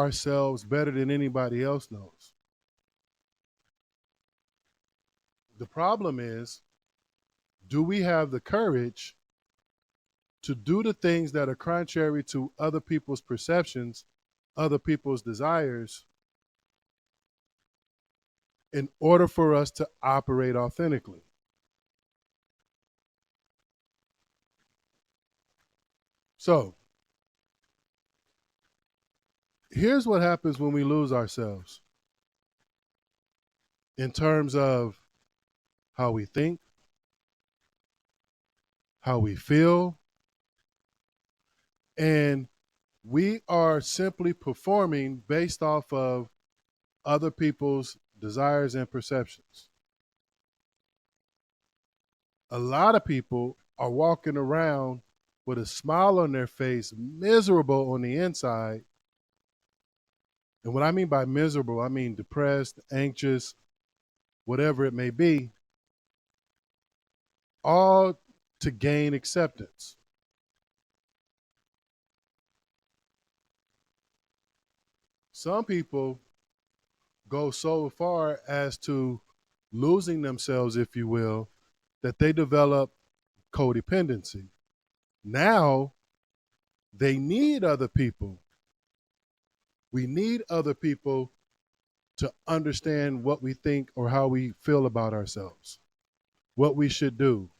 ourselves better than anybody else knows. The problem is, do we have the courage to do the things that are contrary to other people's perceptions, other people's desires, in order for us to operate authentically? So, here's what happens when we lose ourselves in terms of how we think, how we feel, and we are simply performing based off of other people's desires and perceptions. A lot of people are walking around with a smile on their face, miserable on the inside. And what I mean by miserable, I mean depressed, anxious, whatever it may be, all to gain acceptance. Some people go so far as to losing themselves, if you will, that they develop codependency. Now they need other people. We need other people to understand what we think or how we feel about ourselves, what we should do.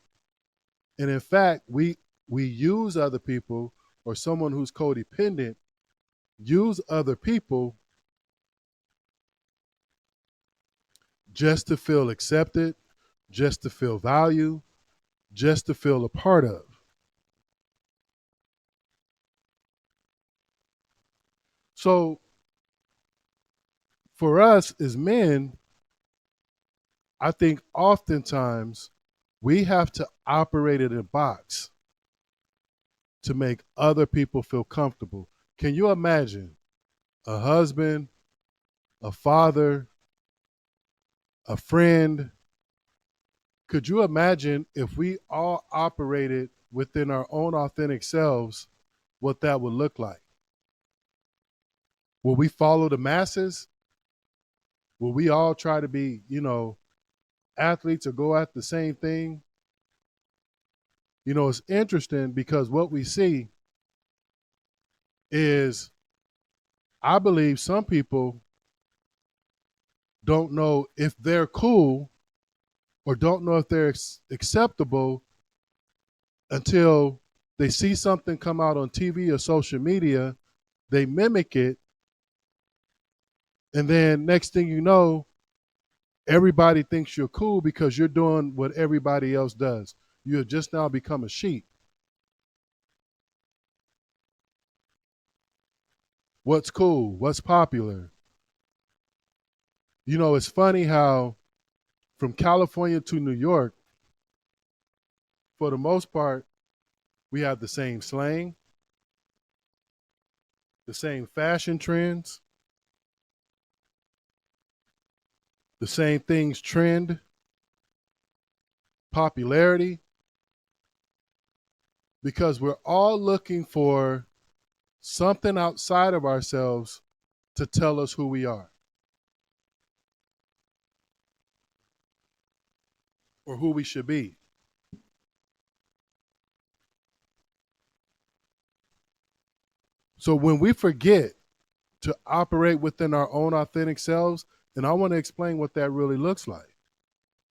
And in fact, we use other people, or someone who's codependent use other people just to feel accepted, just to feel value, just to feel a part of. So for us as men, I think oftentimes we have to operate in a box to make other people feel comfortable. Can you imagine a husband, a father, a friend? Could you imagine if we all operated within our own authentic selves, what that would look like? Will we follow the masses? Will we all try to be, athletes or go at the same thing? It's interesting because what we see is, I believe some people don't know if they're cool or don't know if they're acceptable until they see something come out on TV or social media, they mimic it, and then next thing you know, everybody thinks you're cool because you're doing what everybody else does. You have just now become a sheep. What's cool? What's popular? It's funny how from California to New York, for the most part, we have the same slang, the same fashion trends, the same things trend, popularity, because we're all looking for something outside of ourselves to tell us who we are or who we should be. So when we forget to operate within our own authentic selves, and I want to explain what that really looks like.